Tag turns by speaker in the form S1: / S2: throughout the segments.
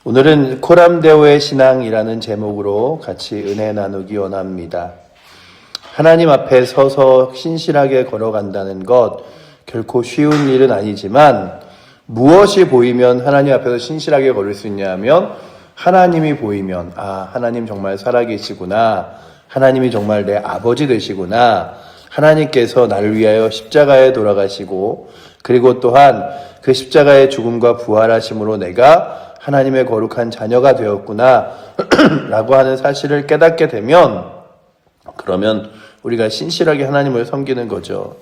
S1: 오늘은 코람데오의 신앙이라는 제목으로 같이 은혜 나누기 원합니다. 하나님 앞에 서서 신실하게 걸어간다는 것 결코 쉬운 일은 아니지만 무엇이 보이면 하나님 앞에서 신실하게 걸을 수 있냐 하면 하나님이 보이면 하나님 정말 살아계시구나, 하나님이 정말 내 아버지 되시구나, 하나님께서 나를 위하여 십자가에 돌아가시고 그리고 또한 그 십자가의 죽음과 부활하심으로 내가 하나님의 거룩한 자녀가 되었구나 라고 하는 사실을 깨닫게 되면 그러면 우리가 신실하게 하나님을 섬기는 거죠.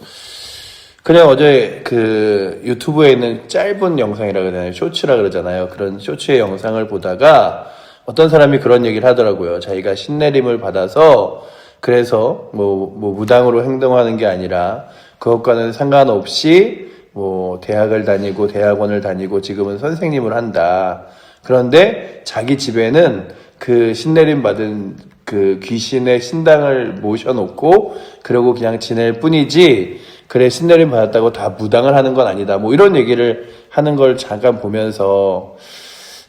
S1: 그냥 어제 그 유튜브에 있는 짧은 영상이라 그러잖아요. 쇼츠라 그러잖아요. 그런 쇼츠의 영상을 보다가 어떤 사람이 그런 얘기를 하더라고요. 자기가 신내림을 받아서 그래서 뭐 무당으로 행동하는 게 아니라 그것과는 상관없이 대학을 다니고 대학원을 다니고 지금은 선생님을 한다. 그런데 자기 집에는 그 신내림 받은 그 귀신의 신당을 모셔놓고 그러고 그냥 지낼 뿐이지 그래 신내림 받았다고 다 무당을 하는 건 아니다. 이런 얘기를 하는 걸 잠깐 보면서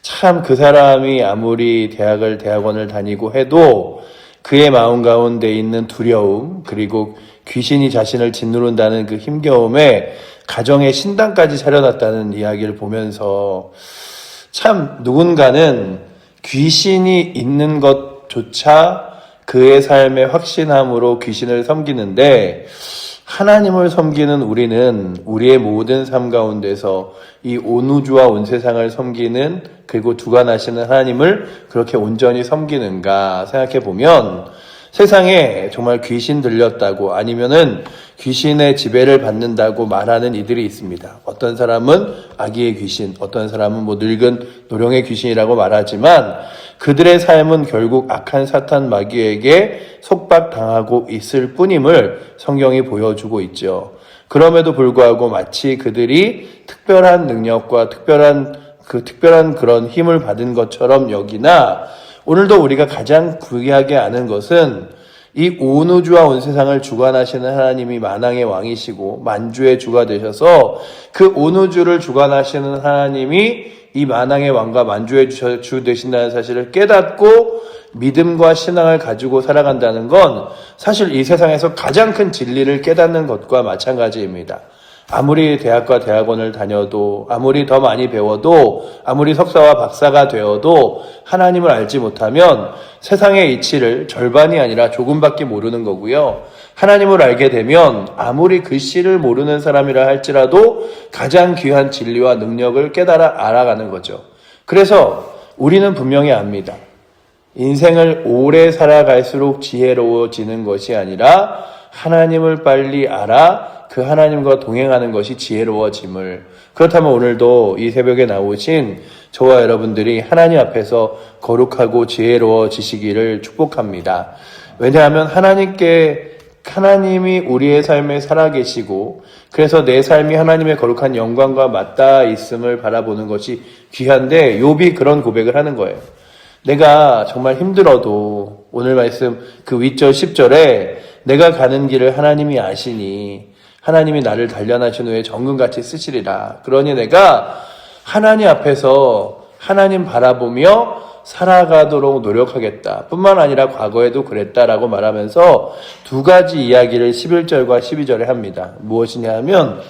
S1: 참 그 사람이 아무리 대학원을 다니고 해도 그의 마음 가운데 있는 두려움 그리고 귀신이 자신을 짓누른다는 그 힘겨움에 가정의 신당까지 차려놨다는 이야기를 보면서 참 누군가는 귀신이 있는 것조차 그의 삶의 확신함으로 귀신을 섬기는데 하나님을 섬기는 우리는 우리의 모든 삶 가운데서 이 온 우주와 온 세상을 섬기는 그리고 주관하시는 하나님을 그렇게 온전히 섬기는가 생각해 보면 세상에 정말 귀신 들렸다고 아니면은 귀신의 지배를 받는다고 말하는 이들이 있습니다. 어떤 사람은 아기의 귀신, 어떤 사람은 늙은 노령의 귀신이라고 말하지만 그들의 삶은 결국 악한 사탄 마귀에게 속박당하고 있을 뿐임을 성경이 보여주고 있죠. 그럼에도 불구하고 마치 그들이 특별한 능력과 특별한 그런 힘을 받은 것처럼 여기나 오늘도 우리가 가장 귀하게 아는 것은 이 온 우주와 온 세상을 주관하시는 하나님이 만왕의 왕이시고 만주의 주가 되셔서 그 온 우주를 주관하시는 하나님이 이 만왕의 왕과 만주의 주 되신다는 사실을 깨닫고 믿음과 신앙을 가지고 살아간다는 건 사실 이 세상에서 가장 큰 진리를 깨닫는 것과 마찬가지입니다. 아무리 대학과 대학원을 다녀도 아무리 더 많이 배워도 아무리 석사와 박사가 되어도 하나님을 알지 못하면 세상의 이치를 절반이 아니라 조금밖에 모르는 거고요. 하나님을 알게 되면 아무리 글씨를 모르는 사람이라 할지라도 가장 귀한 진리와 능력을 깨달아 알아가는 거죠. 그래서 우리는 분명히 압니다. 인생을 오래 살아갈수록 지혜로워지는 것이 아니라 하나님을 빨리 알아 그 하나님과 동행하는 것이 지혜로워짐을. 그렇다면 오늘도 이 새벽에 나오신 저와 여러분들이 하나님 앞에서 거룩하고 지혜로워지시기를 축복합니다. 왜냐하면 하나님이 우리의 삶에 살아계시고 그래서 내 삶이 하나님의 거룩한 영광과 맞닿아 있음을 바라보는 것이 귀한데 욥이 그런 고백을 하는 거예요. 내가 정말 힘들어도 오늘 말씀 그 윗절 10절에 내가 가는 길을 하나님이 아시니 하나님이 나를 단련하신 후에 정금같이 쓰시리라. 그러니 내가 하나님 앞에서 하나님 바라보며 살아가도록 노력하겠다. 뿐만 아니라 과거에도 그랬다라고 말하면서 두 가지 이야기를 11절과 12절에 합니다. 무엇이냐 하면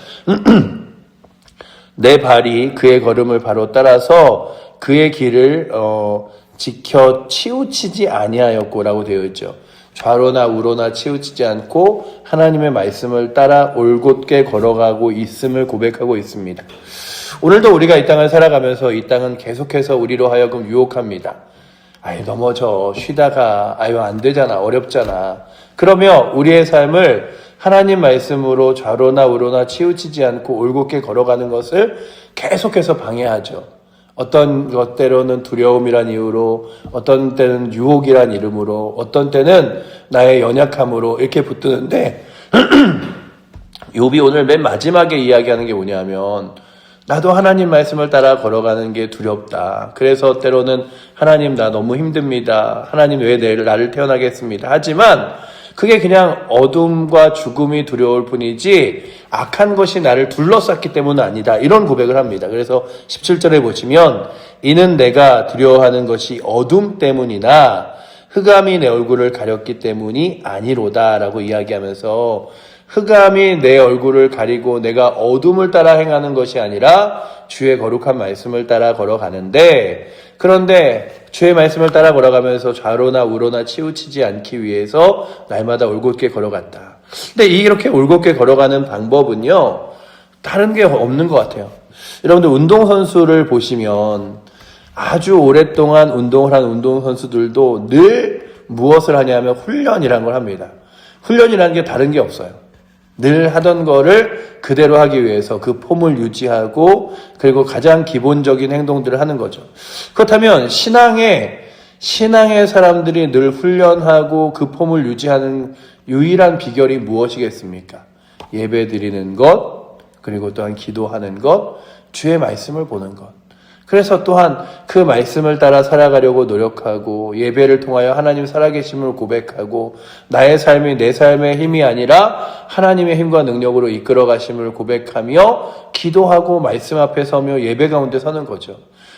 S1: 내 발이 그의 걸음을 바로 따라서 그의 길을 지켜 치우치지 아니하였고라고 되어 있죠. 좌로나 우로나 치우치지 않고 하나님의 말씀을 따라 올곧게 걸어가고 있음을 고백하고 있습니다. 오늘도 우리가 이 땅을 살아가면서 이 땅은 계속해서 우리로 하여금 유혹합니다. 넘어져 쉬다가 안 되잖아 어렵잖아. 그러며 우리의 삶을 하나님 말씀으로 좌로나 우로나 치우치지 않고 올곧게 걸어가는 것을 계속해서 방해하죠. 어떤 것 때로는 두려움이란 이유로, 어떤 때는 유혹이란 이름으로, 어떤 때는 나의 연약함으로 이렇게 붙드는데 욥이 오늘 맨 마지막에 이야기하는 게 뭐냐면 나도 하나님 말씀을 따라 걸어가는 게 두렵다. 그래서 때로는 하나님 나 너무 힘듭니다. 하나님 왜 나를 태어나게 했습니다. 하지만 그게 그냥 어둠과 죽음이 두려울 뿐이지 악한 것이 나를 둘러쌌기 때문은 아니다. 이런 고백을 합니다. 그래서 17절에 보시면 이는 내가 두려워하는 것이 어둠 때문이나 흑암이 내 얼굴을 가렸기 때문이 아니로다 라고 이야기하면서 흑암이 내 얼굴을 가리고 내가 어둠을 따라 행하는 것이 아니라 주의 거룩한 말씀을 따라 걸어가는데, 그런데 주의 말씀을 따라 걸어가면서 좌로나 우로나 치우치지 않기 위해서 날마다 올곧게 걸어갔다. 근데 이렇게 올곧게 걸어가는 방법은요, 다른 게 없는 것 같아요. 여러분들 운동선수를 보시면 아주 오랫동안 운동을 한 운동선수들도 늘 무엇을 하냐면 훈련이라는 걸 합니다. 훈련이라는 게 다른 게 없어요. 늘 하던 거를 그대로 하기 위해서 그 폼을 유지하고 그리고 가장 기본적인 행동들을 하는 거죠. 그렇다면 신앙의 사람들이 늘 훈련하고 그 폼을 유지하는 유일한 비결이 무엇이겠습니까? 예배 드리는 것, 그리고 또한 기도하는 것, 주의 말씀을 보는 것. 그래서 또한 그 말씀을 따라 살아가려고 노력하고 예배를 통하여 하나님 살아계심을 고백하고 나의 삶이 내 삶의 힘이 아니라 하나님의 힘과 능력으로 이끌어 가심을 고백하며 기도하고 말씀 앞에 서며 예배 가운데 서는 거죠.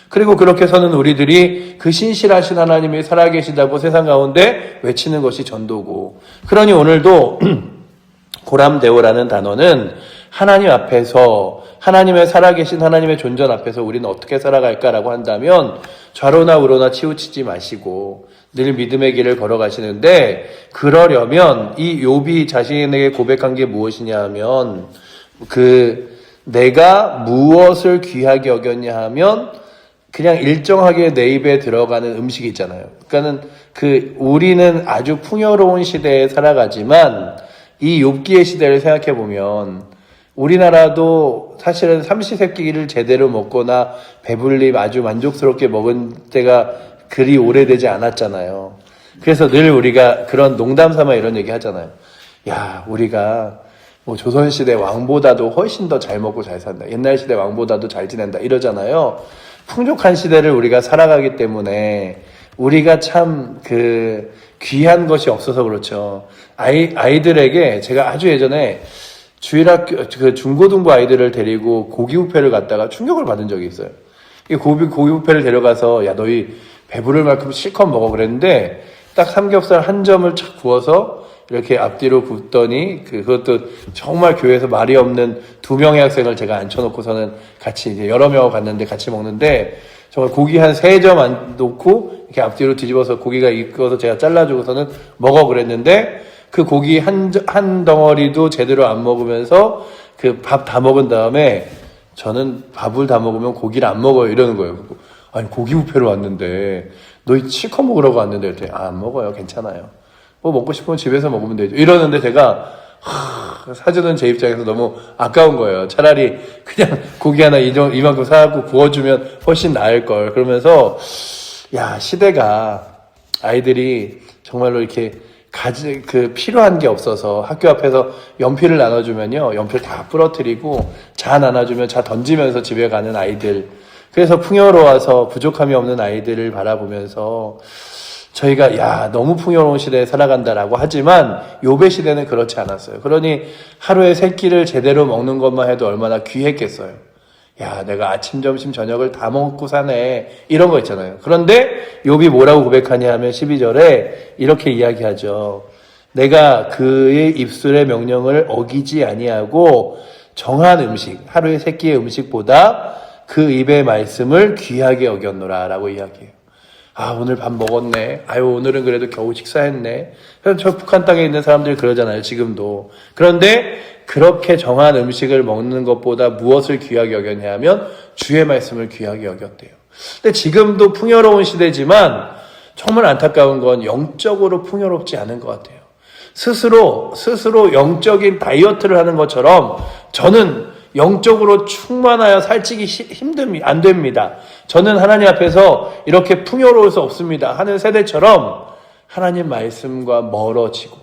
S1: 그리고 그렇게 서는 우리들이 그 신실하신 하나님이 살아계시다고 세상 가운데 외치는 것이 전도고, 그러니 오늘도 고람데오라는 단어는 하나님 앞에서 하나님의 살아계신 하나님의 존전 앞에서 우리는 어떻게 살아갈까라고 한다면 좌로나 우로나 치우치지 마시고 늘 믿음의 길을 걸어가시는데, 그러려면 이 욥이 자신에게 고백한 게 무엇이냐 하면 내가 무엇을 귀하게 여겼냐 하면 그냥 일정하게 내 입에 들어가는 음식이 있잖아요. 그러니까는 우리는 아주 풍요로운 시대에 살아가지만 이 욥기의 시대를 생각해 보면 우리나라도 사실은 삼시세끼를 제대로 먹거나 배불리 아주 만족스럽게 먹은 때가 그리 오래되지 않았잖아요. 그래서 늘 우리가 그런 농담 삼아 이런 얘기 하잖아요. 야, 우리가 조선시대 왕보다도 훨씬 더 잘 먹고 잘 산다. 옛날 시대 왕보다도 잘 지낸다. 이러잖아요. 풍족한 시대를 우리가 살아가기 때문에 우리가 참 귀한 것이 없어서 그렇죠. 아이들에게 제가 아주 예전에 주일학교 중고등부 아이들을 데리고 고기 뷔페를 갔다가 충격을 받은 적이 있어요. 이 고기 뷔페를 데려가서 야, 너희 배부를 만큼 실컷 먹어 그랬는데 딱 삼겹살 한 점을 착 구워서 이렇게 앞뒤로 굽더니 그것도 정말 교회에서 말이 없는 2명의 학생을 제가 앉혀놓고서는 같이 이제 여러 명 갔는데 같이 먹는데 정말 고기 한 3점 안 놓고 이렇게 앞뒤로 뒤집어서 고기가 익어서 제가 잘라주고서는 먹어 그랬는데 그 고기 한 덩어리도 제대로 안 먹으면서 그 밥 다 먹은 다음에 저는 밥을 다 먹으면 고기를 안 먹어요 이러는 거예요. 아니 고기 뷔페로 왔는데 너희 실컷 먹으라고 왔는데 이랬더니 안 먹어요. 괜찮아요. 뭐 먹고 싶으면 집에서 먹으면 되죠. 이러는데 제가 사주는 제 입장에서 너무 아까운 거예요. 차라리 그냥 고기 하나 이만큼 사갖고 구워주면 훨씬 나을 걸. 그러면서 야, 시대가 아이들이 정말로 이렇게 필요한 게 없어서 학교 앞에서 연필을 나눠주면요, 연필 다 부러뜨리고 자 나눠주면 자 던지면서 집에 가는 아이들. 그래서 풍요로워서 부족함이 없는 아이들을 바라보면서 저희가 야, 너무 풍요로운 시대에 살아간다라고 하지만 욥의 시대는 그렇지 않았어요. 그러니 하루에 3끼를 제대로 먹는 것만 해도 얼마나 귀했겠어요. 야, 내가 아침, 점심, 저녁을 다 먹고 사네. 이런 거 있잖아요. 그런데 욥이 뭐라고 고백하냐 하면 12절에 이렇게 이야기하죠. 내가 그의 입술의 명령을 어기지 아니하고 정한 음식, 하루에 3끼의 음식보다 그 입의 말씀을 귀하게 여겼노라 라고 이야기해요. 아, 오늘 밥 먹었네. 아유, 오늘은 그래도 겨우 식사했네. 저 북한 땅에 있는 사람들이 그러잖아요, 지금도. 그런데 그렇게 정한 음식을 먹는 것보다 무엇을 귀하게 여겼냐 하면 주의 말씀을 귀하게 여겼대요. 근데 지금도 풍요로운 시대지만 정말 안타까운 건 영적으로 풍요롭지 않은 것 같아요. 스스로 영적인 다이어트를 하는 것처럼 저는 영적으로 충만하여 살찌기 안 됩니다. 저는 하나님 앞에서 이렇게 풍요로울 수 없습니다 하는 세대처럼 하나님 말씀과 멀어지고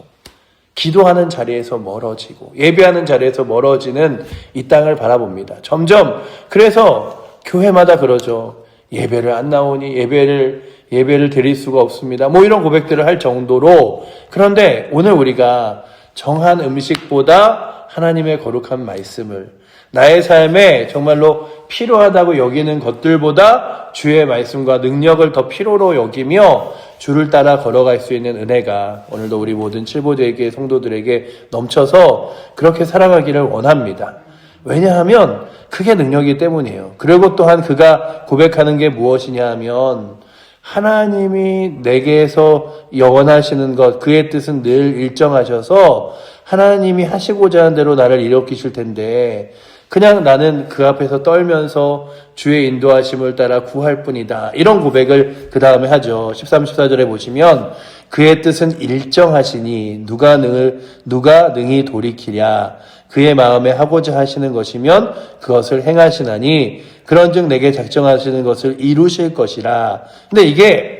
S1: 기도하는 자리에서 멀어지고 예배하는 자리에서 멀어지는 이 땅을 바라봅니다. 점점. 그래서 교회마다 그러죠. 예배를 안 나오니, 예배를 예배를 드릴 수가 없습니다. 뭐 이런 고백들을 할 정도로. 그런데 오늘 우리가 정한 음식보다 하나님의 거룩한 말씀을 나의 삶에 정말로 필요하다고 여기는 것들보다 주의 말씀과 능력을 더 필요로 여기며 주를 따라 걸어갈 수 있는 은혜가 오늘도 우리 모든 칠보대교회 성도들에게 넘쳐서 그렇게 살아가기를 원합니다. 왜냐하면 그게 능력이기 때문이에요. 그리고 또한 그가 고백하는 게 무엇이냐 하면 하나님이 내게서 원하시는 것, 그의 뜻은 늘 일정하셔서 하나님이 하시고자 하는 대로 나를 일으키실 텐데 그냥 나는 그 앞에서 떨면서 주의 인도하심을 따라 구할 뿐이다. 이런 고백을 그 다음에 하죠. 13, 14절에 보시면 그의 뜻은 일정하시니 누가 능히 돌이키랴. 그의 마음에 하고자 하시는 것이면 그것을 행하시나니 그런즉 내게 작정하시는 것을 이루실 것이라. 근데 이게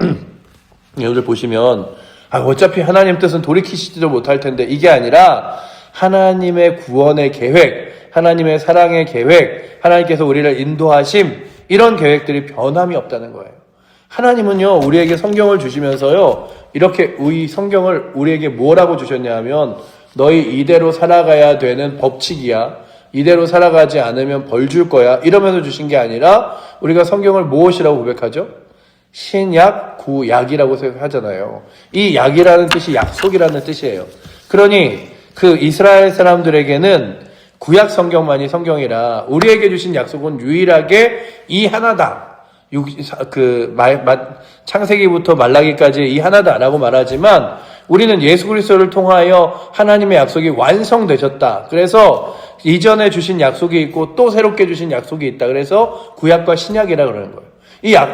S1: 여러분들 보시면 어차피 하나님 뜻은 돌이키시지도 못할 텐데 이게 아니라 하나님의 구원의 계획, 하나님의 사랑의 계획, 하나님께서 우리를 인도하심 이런 계획들이 변함이 없다는 거예요. 하나님은요 우리에게 성경을 주시면서요 이렇게 이 성경을 우리에게 뭐라고 주셨냐 하면 너희 이대로 살아가야 되는 법칙이야. 이대로 살아가지 않으면 벌 줄 거야. 이러면서 주신 게 아니라 우리가 성경을 무엇이라고 고백하죠? 신약, 구약이라고 생각하잖아요. 이 약이라는 뜻이 약속이라는 뜻이에요. 그러니 그 이스라엘 사람들에게는 구약 성경만이 성경이라 우리에게 주신 약속은 유일하게 이 하나다. 창세기부터 말라기까지 이 하나다라고 말하지만 우리는 예수 그리스도를 통하여 하나님의 약속이 완성되셨다. 그래서 이전에 주신 약속이 있고 또 새롭게 주신 약속이 있다. 그래서 구약과 신약이라 그러는 거예요.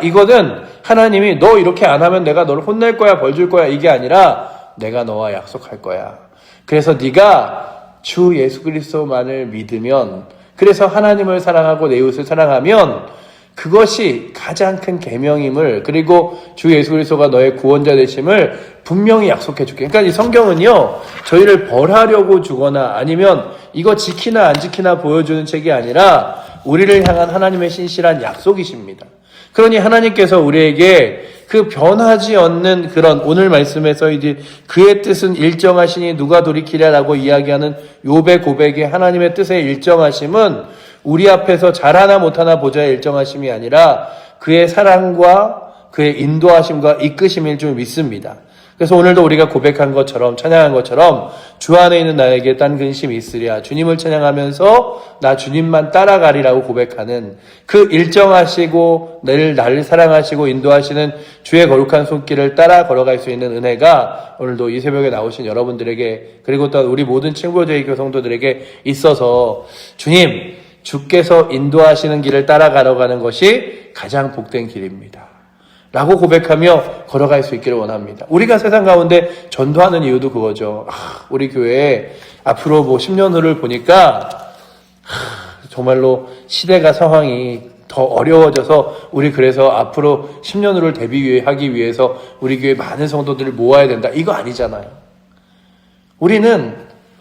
S1: 이거는 하나님이 너 이렇게 안 하면 내가 너를 혼낼 거야, 벌 줄 거야 이게 아니라 내가 너와 약속할 거야. 그래서 네가 주 예수 그리스도만을 믿으면 그래서 하나님을 사랑하고 내 이웃을 사랑하면 그것이 가장 큰 계명임을 그리고 주 예수 그리스도가 너의 구원자 되심을 분명히 약속해 줄게. 그러니까 이 성경은요 저희를 벌하려고 주거나 아니면 이거 지키나 안 지키나 보여주는 책이 아니라 우리를 향한 하나님의 신실한 약속이십니다. 그러니 하나님께서 우리에게 그 변하지 않는 그런 오늘 말씀에서 이제 그의 뜻은 일정하시니 누가 돌이키랴라고 이야기하는 욥의 고백의 하나님의 뜻의 일정하심은 우리 앞에서 잘하나 못하나 보자의 일정하심이 아니라 그의 사랑과 그의 인도하심과 이끄심일 줄 믿습니다. 그래서 오늘도 우리가 고백한 것처럼 찬양한 것처럼 주 안에 있는 나에게 딴 근심이 있으랴. 주님을 찬양하면서 나 주님만 따라가리라고 고백하는 그 일정하시고 나를 사랑하시고 인도하시는 주의 거룩한 손길을 따라 걸어갈 수 있는 은혜가 오늘도 이 새벽에 나오신 여러분들에게 그리고 또 우리 모든 칠보대교 성도들에게 있어서 주께서 인도하시는 길을 따라가러 가는 것이 가장 복된 길입니다. 라고 고백하며 걸어갈 수 있기를 원합니다. 우리가 세상 가운데 전도하는 이유도 그거죠. 우리 교회에 앞으로 10년 후를 보니까 정말로 시대가 상황이 더 어려워져서 우리 그래서 앞으로 10년 후를 대비하기 위해서 우리 교회 많은 성도들을 모아야 된다. 이거 아니잖아요. 우리는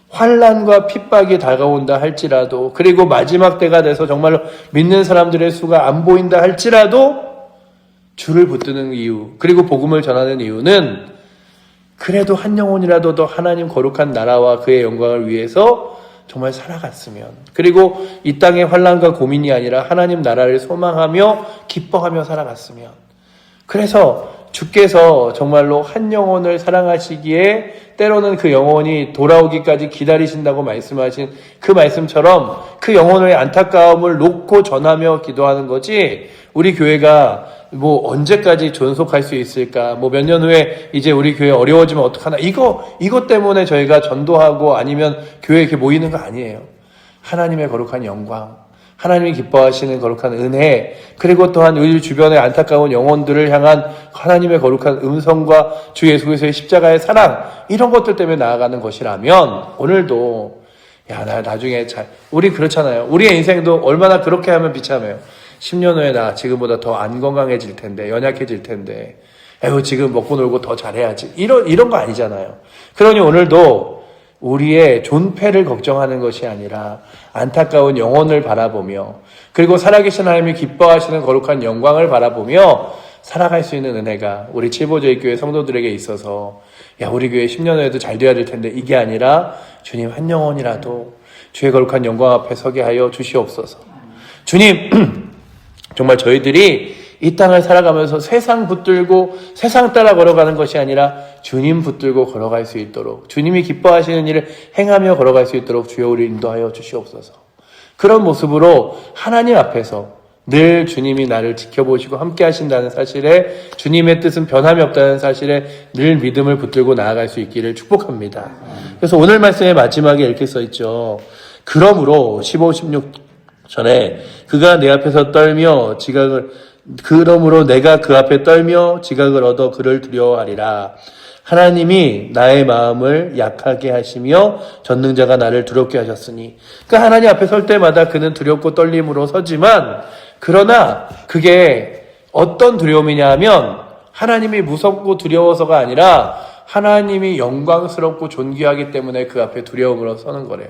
S1: 환난과 핍박이 다가온다 할지라도 그리고 마지막 때가 돼서 정말로 믿는 사람들의 수가 안 보인다 할지라도 주를 붙드는 이유 그리고 복음을 전하는 이유는 그래도 한 영혼이라도 더 하나님 거룩한 나라와 그의 영광을 위해서 정말 살아갔으면 그리고 이 땅의 환난과 고민이 아니라 하나님 나라를 소망하며 기뻐하며 살아갔으면 그래서 주께서 정말로 한 영혼을 사랑하시기에 때로는 그 영혼이 돌아오기까지 기다리신다고 말씀하신 그 말씀처럼 그 영혼의 안타까움을 놓고 전하며 기도하는 거지 우리 교회가 언제까지 존속할 수 있을까 몇 년 후에 이제 우리 교회 어려워지면 어떡하나 이것 때문에 저희가 전도하고 아니면 교회에 이렇게 모이는 거 아니에요. 하나님의 거룩한 영광 하나님이 기뻐하시는 거룩한 은혜 그리고 또한 우리 주변의 안타까운 영혼들을 향한 하나님의 거룩한 음성과 주 예수 그리스도의 십자가의 사랑 이런 것들 때문에 나아가는 것이라면 오늘도 나 나중에 우리 그렇잖아요. 우리의 인생도 얼마나 그렇게 하면 비참해요. 10년 후에 나 지금보다 더 안 건강해질 텐데 연약해질 텐데 지금 먹고 놀고 더 잘해야지 이런 거 아니잖아요. 그러니 오늘도 우리의 존폐를 걱정하는 것이 아니라 안타까운 영혼을 바라보며 그리고 살아계신 하나님이 기뻐하시는 거룩한 영광을 바라보며 살아갈 수 있는 은혜가 우리 칠보저희 교회 성도들에게 있어서 야 우리 교회 10년 후에도 잘 되어야 될 텐데 이게 아니라 주님 한 영혼이라도 주의 거룩한 영광 앞에 서게 하여 주시옵소서. 주님 정말 저희들이 이 땅을 살아가면서 세상 붙들고 세상 따라 걸어가는 것이 아니라 주님 붙들고 걸어갈 수 있도록 주님이 기뻐하시는 일을 행하며 걸어갈 수 있도록 주여 우리 인도하여 주시옵소서. 그런 모습으로 하나님 앞에서 늘 주님이 나를 지켜보시고 함께 하신다는 사실에 주님의 뜻은 변함이 없다는 사실에 늘 믿음을 붙들고 나아갈 수 있기를 축복합니다. 그래서 오늘 말씀의 마지막에 이렇게 써있죠. 그러므로 15, 16 전에 그가 내 앞에서 떨며 그러므로 내가 그 앞에 떨며 지각을 얻어 그를 두려워하리라. 하나님이 나의 마음을 약하게 하시며 전능자가 나를 두렵게 하셨으니. 그러니까 하나님 앞에 설 때마다 그는 두렵고 떨림으로 서지만 그러나 그게 어떤 두려움이냐 하면 하나님이 무섭고 두려워서가 아니라 하나님이 영광스럽고 존귀하기 때문에 그 앞에 두려움으로 서는 거래요.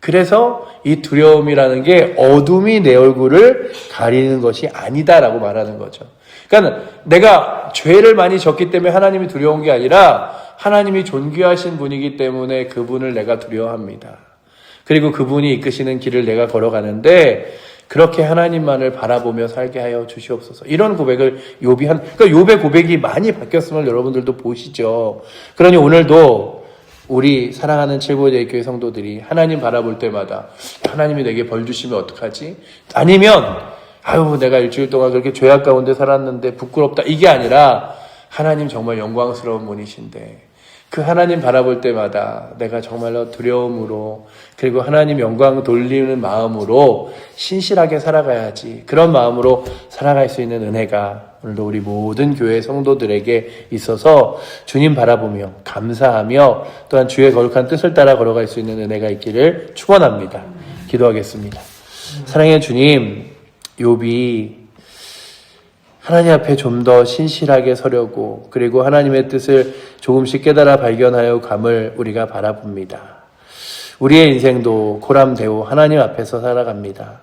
S1: 그래서 이 두려움이라는 게 어둠이 내 얼굴을 가리는 것이 아니다라고 말하는 거죠. 그러니까 내가 죄를 많이 졌기 때문에 하나님이 두려운 게 아니라 하나님이 존귀하신 분이기 때문에 그분을 내가 두려워합니다. 그리고 그분이 이끄시는 길을 내가 걸어가는데 그렇게 하나님만을 바라보며 살게 하여 주시옵소서. 이런 고백을 그러니까 욥의 고백이 많이 바뀌었음을 여러분들도 보시죠. 그러니 오늘도 우리 사랑하는 칠보저희 교회 성도들이 하나님 바라볼 때마다 하나님이 내게 벌 주시면 어떡하지? 아니면 내가 일주일 동안 그렇게 죄악 가운데 살았는데 부끄럽다. 이게 아니라 하나님 정말 영광스러운 분이신데 그 하나님 바라볼 때마다 내가 정말로 두려움으로 그리고 하나님 영광 돌리는 마음으로 신실하게 살아가야지. 그런 마음으로 살아갈 수 있는 은혜가 오늘도 우리 모든 교회 성도들에게 있어서 주님 바라보며 감사하며 또한 주의 거룩한 뜻을 따라 걸어갈 수 있는 은혜가 있기를 축원합니다. 기도하겠습니다. 사랑의 주님, 욥이 하나님 앞에 좀 더 신실하게 서려고 그리고 하나님의 뜻을 조금씩 깨달아 발견하여 감을 우리가 바라봅니다. 우리의 인생도 고람되고 하나님 앞에서 살아갑니다.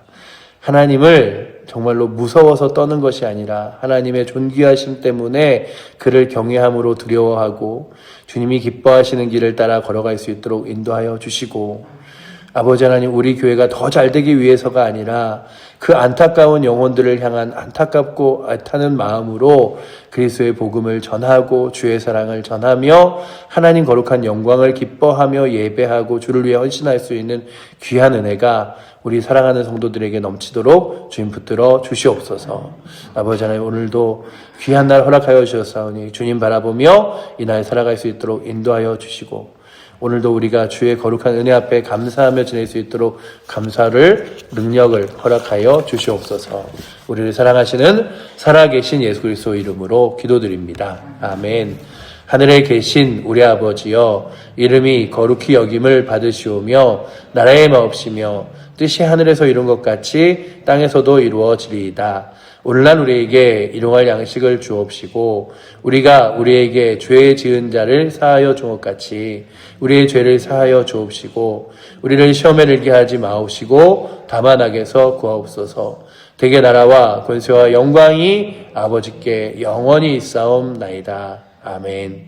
S1: 하나님을 정말로 무서워서 떠는 것이 아니라 하나님의 존귀하심 때문에 그를 경외함으로 두려워하고 주님이 기뻐하시는 길을 따라 걸어갈 수 있도록 인도하여 주시고 아버지 하나님 우리 교회가 더 잘되기 위해서가 아니라 그 안타까운 영혼들을 향한 안타깝고 애타는 마음으로 그리스도의 복음을 전하고 주의 사랑을 전하며 하나님 거룩한 영광을 기뻐하며 예배하고 주를 위해 헌신할 수 있는 귀한 은혜가 우리 사랑하는 성도들에게 넘치도록 주님 붙들어 주시옵소서. 아버지 하나님 오늘도 귀한 날 허락하여 주셨사오니 주님 바라보며 이 날 살아갈 수 있도록 인도하여 주시고 오늘도 우리가 주의 거룩한 은혜 앞에 감사하며 지낼 수 있도록 감사를 능력을 허락하여 주시옵소서. 우리를 사랑하시는 살아계신 예수 그리스도 이름으로 기도드립니다. 아멘. 하늘에 계신 우리 아버지여 이름이 거룩히 여김을 받으시오며 나라의 마옵시며 뜻이 하늘에서 이룬 것 같이 땅에서도 이루어지리이다. 오늘날 우리에게 일용할 양식을 주옵시고 우리가 우리에게 죄 지은 자를 사하여 준 것 같이 우리의 죄를 사하여 주옵시고 우리를 시험에 들게 하지 마옵시고 다만 악에서 구하옵소서. 대개 나라와 권세와 영광이 아버지께 영원히 있사옵나이다. 아멘.